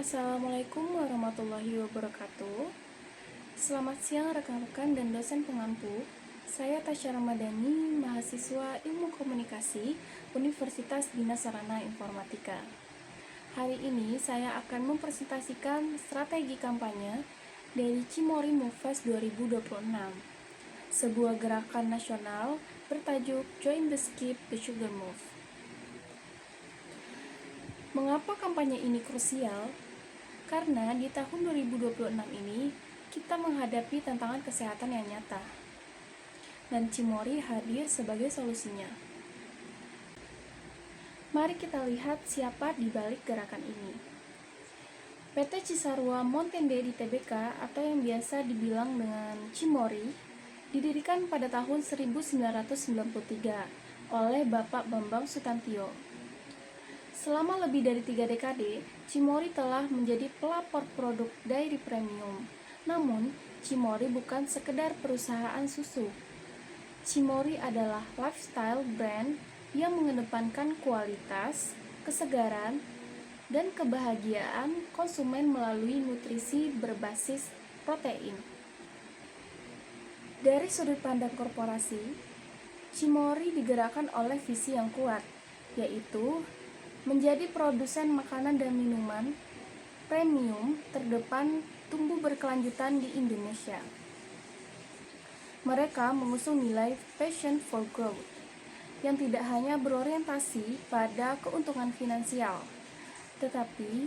Assalamualaikum warahmatullahi wabarakatuh. Selamat siang rekan-rekan dan dosen pengampu. Saya Tasya Ramadhani, mahasiswa Ilmu Komunikasi Universitas Dina Sarana Informatika. Hari ini saya akan mempresentasikan strategi kampanye dari Cimory Move Fest 2026, sebuah gerakan nasional bertajuk Join the Skip the Sugar Move. Mengapa kampanye ini krusial? Karena di tahun 2026 ini kita menghadapi tantangan kesehatan yang nyata, dan Cimory hadir sebagai solusinya. Mari kita lihat siapa di balik gerakan ini. PT Cisarua Mountain Dairy Tbk atau yang biasa dibilang dengan Cimory didirikan pada tahun 1993 oleh Bapak Bambang Sutantio. Selama lebih dari 3 dekade, Cimory telah menjadi pelopor produk dairy premium. Namun, Cimory bukan sekedar perusahaan susu. Cimory adalah lifestyle brand yang mengedepankan kualitas, kesegaran, dan kebahagiaan konsumen melalui nutrisi berbasis protein. Dari sudut pandang korporasi, Cimory digerakkan oleh visi yang kuat, yaitu menjadi produsen makanan dan minuman premium terdepan tumbuh berkelanjutan di Indonesia. Mereka mengusung nilai passion for growth yang tidak hanya berorientasi pada keuntungan finansial, tetapi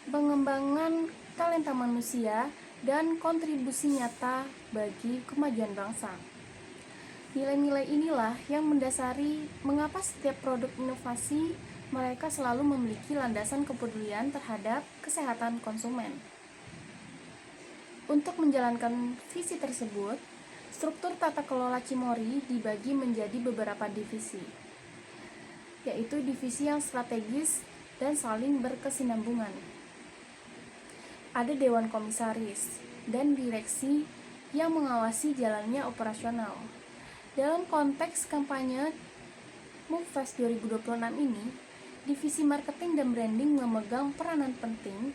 pengembangan talenta manusia dan kontribusi nyata bagi kemajuan bangsa. Nilai-nilai inilah yang mendasari mengapa setiap produk inovasi mereka selalu memiliki landasan kepedulian terhadap kesehatan konsumen. Untuk menjalankan visi tersebut, struktur tata kelola Cimory dibagi menjadi beberapa divisi, yaitu divisi yang strategis dan saling berkesinambungan. Ada Dewan Komisaris dan Direksi yang mengawasi jalannya operasional. Dalam konteks kampanye Move Fest 2026 ini, Divisi Marketing dan Branding memegang peranan penting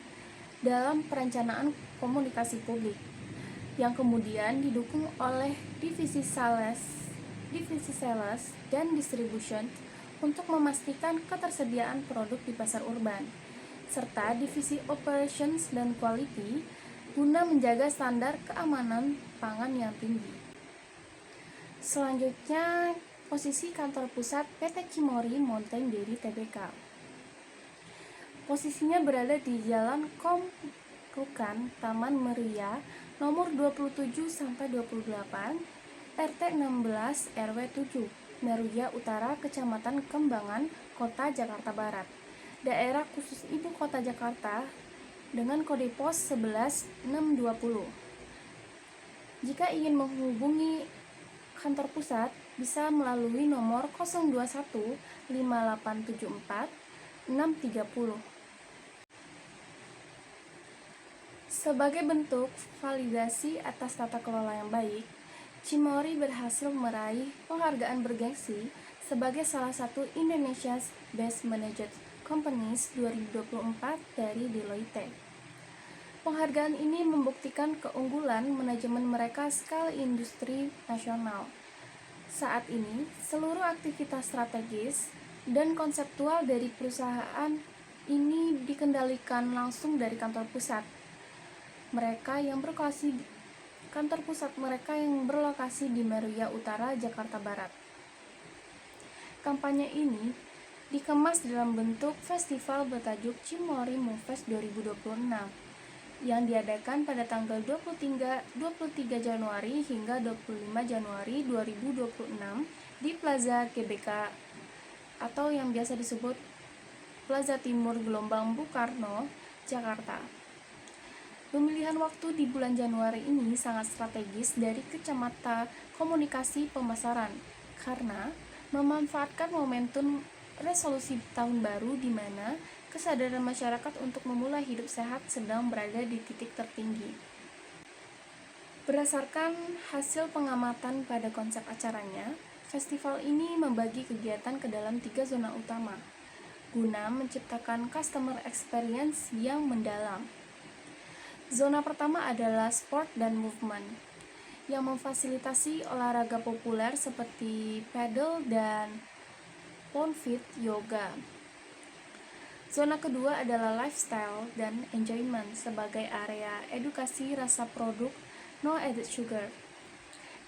dalam perencanaan komunikasi publik, yang kemudian didukung oleh Divisi Sales dan Distribution untuk memastikan ketersediaan produk di pasar urban, serta Divisi Operations dan Quality guna menjaga standar keamanan pangan yang tinggi. Selanjutnya, posisi kantor pusat PT Cimory Mountain Dairy Tbk. Posisinya berada di Jalan Rukan, Taman Meruya, nomor 27-28, RT 16 RW 7, Meruya Utara, Kecamatan Kembangan, Kota Jakarta Barat, Daerah Khusus Ibu Kota Jakarta, dengan kode pos 11620. Jika ingin menghubungi kantor pusat, bisa melalui nomor 021 5874 630. Sebagai bentuk validasi atas tata kelola yang baik, Cimory berhasil meraih penghargaan bergengsi sebagai salah satu Indonesia's Best Managed Companies 2024 dari Deloitte. Penghargaan ini membuktikan keunggulan manajemen mereka skala industri nasional. Saat ini, seluruh aktivitas strategis dan konseptual dari perusahaan ini dikendalikan langsung dari kantor pusat. Kantor pusat mereka yang berlokasi di Meruya Utara, Jakarta Barat. Kampanye ini dikemas dalam bentuk festival bertajuk Cimory Move Fest 2026 yang diadakan pada tanggal 23 Januari hingga 25 Januari 2026 di Plaza GBK atau yang biasa disebut Plaza Timur Gelombang Bung Karno, Jakarta. Pemilihan waktu di bulan Januari ini sangat strategis dari kacamata komunikasi pemasaran karena memanfaatkan momentum resolusi tahun baru di mana kesadaran masyarakat untuk memulai hidup sehat sedang berada di titik tertinggi. Berdasarkan hasil pengamatan pada konsep acaranya, festival ini membagi kegiatan ke dalam 3 zona utama. guna menciptakan customer experience yang mendalam. Zona pertama adalah sport dan movement, yang memfasilitasi olahraga populer seperti paddle dan pound feet yoga. Zona kedua adalah lifestyle dan enjoyment sebagai area edukasi rasa produk no added sugar.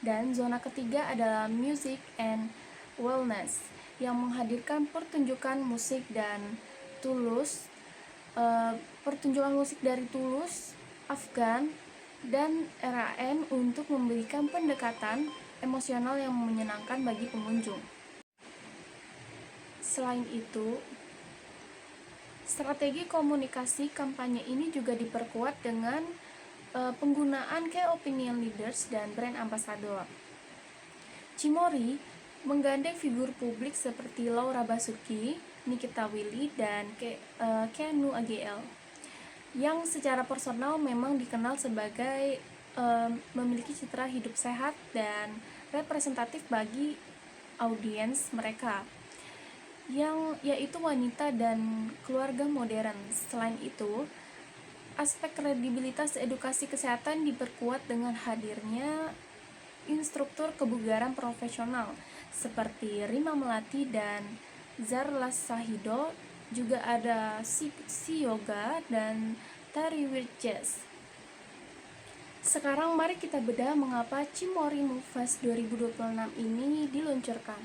Dan zona ketiga adalah music and wellness yang menghadirkan pertunjukan musik dari Tulus, Afgan, dan RAN untuk memberikan pendekatan emosional yang menyenangkan bagi pengunjung. Selain itu, strategi komunikasi kampanye ini juga diperkuat dengan penggunaan key opinion leaders dan brand ambassador. Cimory menggandeng figur publik seperti Laura Basuki, Nikita Willy, dan Keanu AGL yang secara personal memang dikenal sebagai memiliki citra hidup sehat dan representatif bagi audiens mereka, yang yaitu wanita dan keluarga modern. Selain itu, aspek kredibilitas edukasi kesehatan diperkuat dengan hadirnya instruktur kebugaran profesional seperti Rima Melati dan Zarla Sahido, juga ada si yoga dan tari Wirjes. Sekarang mari kita bedah mengapa Cimory Move Fest 2026 ini diluncurkan.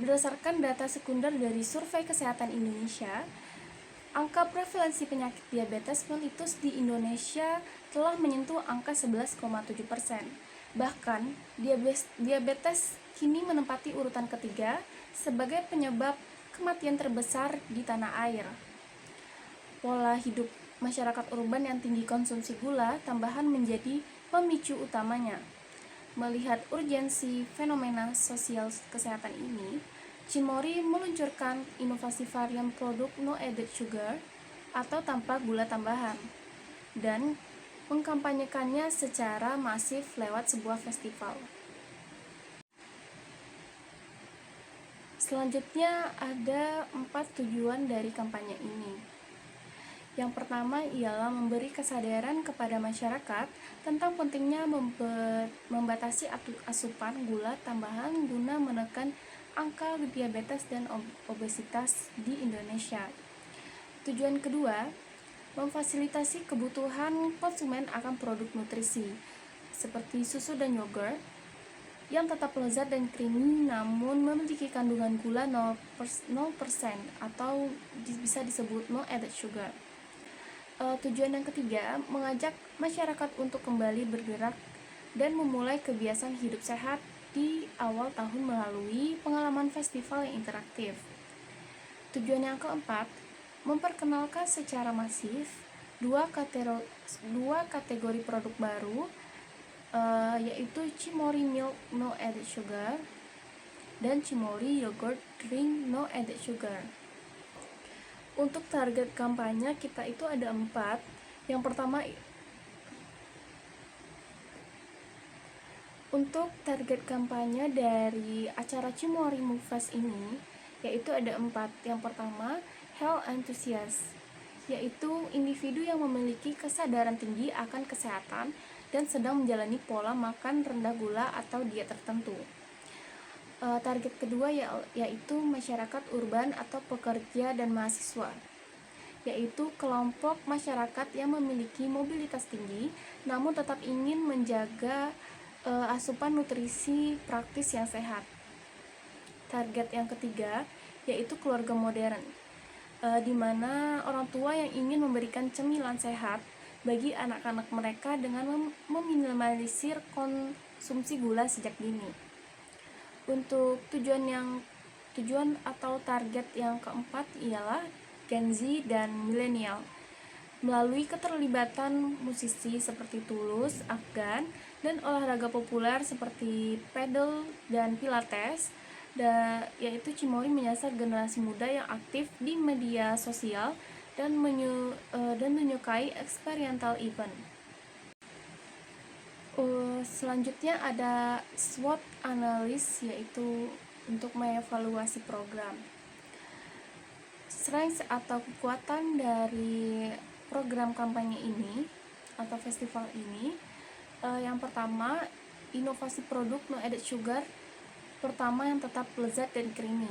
Berdasarkan data sekunder dari Survei Kesehatan Indonesia, angka prevalensi penyakit diabetes mellitus di Indonesia telah menyentuh angka 11,7%. Bahkan, diabetes kini menempati urutan ketiga sebagai penyebab kematian terbesar di tanah air. Pola hidup masyarakat urban yang tinggi konsumsi gula tambahan menjadi pemicu utamanya. Melihat urgensi fenomena sosial kesehatan ini, Cimory meluncurkan inovasi varian produk no added sugar atau tanpa gula tambahan dan mengkampanyekannya secara masif lewat sebuah festival. Selanjutnya ada 4 tujuan dari kampanye ini. Yang pertama ialah memberi kesadaran kepada masyarakat tentang pentingnya membatasi asupan gula tambahan guna menekan angka diabetes dan obesitas di Indonesia. Tujuan kedua, memfasilitasi kebutuhan konsumen akan produk nutrisi seperti susu dan yogurt yang tetap lezat dan creamy namun memiliki kandungan gula 0% atau bisa disebut no added sugar. Tujuan yang ketiga, mengajak masyarakat untuk kembali bergerak dan memulai kebiasaan hidup sehat di awal tahun melalui pengalaman festival yang interaktif. Tujuan yang keempat, memperkenalkan secara masif dua kategori produk baru, yaitu Cimory Milk No Added Sugar dan Cimory Yogurt Drink No Added Sugar. Untuk target kampanye kita itu ada 4. Yang pertama, untuk target kampanye dari acara Cimory Move Fest ini yaitu ada 4. Yang pertama, health enthusiast, yaitu individu yang memiliki kesadaran tinggi akan kesehatan dan sedang menjalani pola makan rendah gula atau diet tertentu. Target kedua yaitu masyarakat urban atau pekerja dan mahasiswa, yaitu kelompok masyarakat yang memiliki mobilitas tinggi namun tetap ingin menjaga asupan nutrisi praktis yang sehat. Target yang ketiga yaitu keluarga modern, di mana orang tua yang ingin memberikan cemilan sehat bagi anak-anak mereka dengan meminimalisir konsumsi gula sejak dini. Untuk tujuan atau target yang keempat ialah Gen Z dan milenial, melalui keterlibatan musisi seperti Tulus, Afgan, dan olahraga populer seperti paddle dan pilates, yaitu Cimory menyasar generasi muda yang aktif di media sosial dan menyukai experiential event. Selanjutnya ada SWOT analysis, yaitu untuk mengevaluasi program. Strength atau kekuatan dari program kampanye ini atau festival ini, yang pertama, inovasi produk no added sugar, pertama yang tetap lezat dan creamy.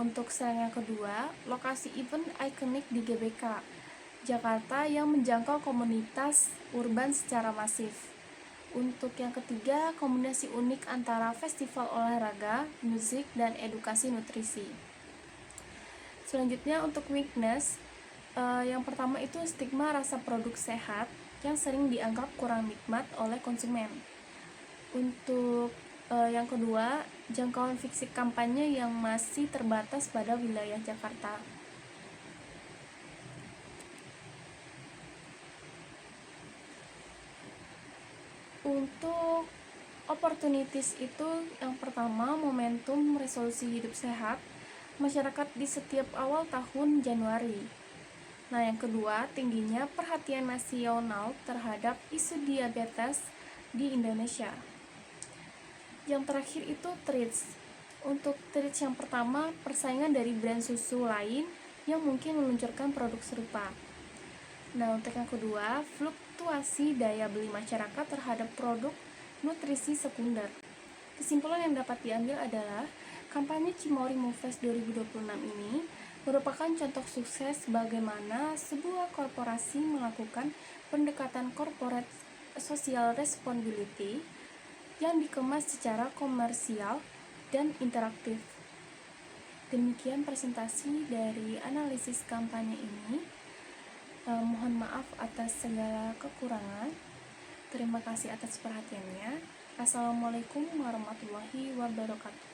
Untuk strength yang kedua, lokasi event ikonik di GBK Jakarta yang menjangkau komunitas urban secara masif. Untuk yang ketiga, kombinasi unik antara festival olahraga, musik, dan edukasi nutrisi. Selanjutnya untuk weakness, yang pertama itu stigma rasa produk sehat yang sering dianggap kurang nikmat oleh konsumen. Untuk yang kedua, jangkauan fisik kampanye yang masih terbatas pada wilayah Jakarta. Untuk opportunities itu yang pertama, momentum resolusi hidup sehat masyarakat di setiap awal tahun Januari. Nah, yang kedua, tingginya perhatian nasional terhadap isu diabetes di Indonesia. Yang terakhir itu treats. Untuk treats yang pertama, persaingan dari brand susu lain yang mungkin meluncurkan produk serupa. Nah, untuk yang kedua, fluktuasi daya beli masyarakat terhadap produk nutrisi sekunder. Kesimpulan yang dapat diambil adalah kampanye Cimory Move Fest 2026 ini merupakan contoh sukses bagaimana sebuah korporasi melakukan pendekatan corporate social responsibility yang dikemas secara komersial dan interaktif. Demikian presentasi dari analisis kampanye ini. Mohon maaf atas segala kekurangan. Terima kasih atas perhatiannya. Assalamualaikum warahmatullahi wabarakatuh.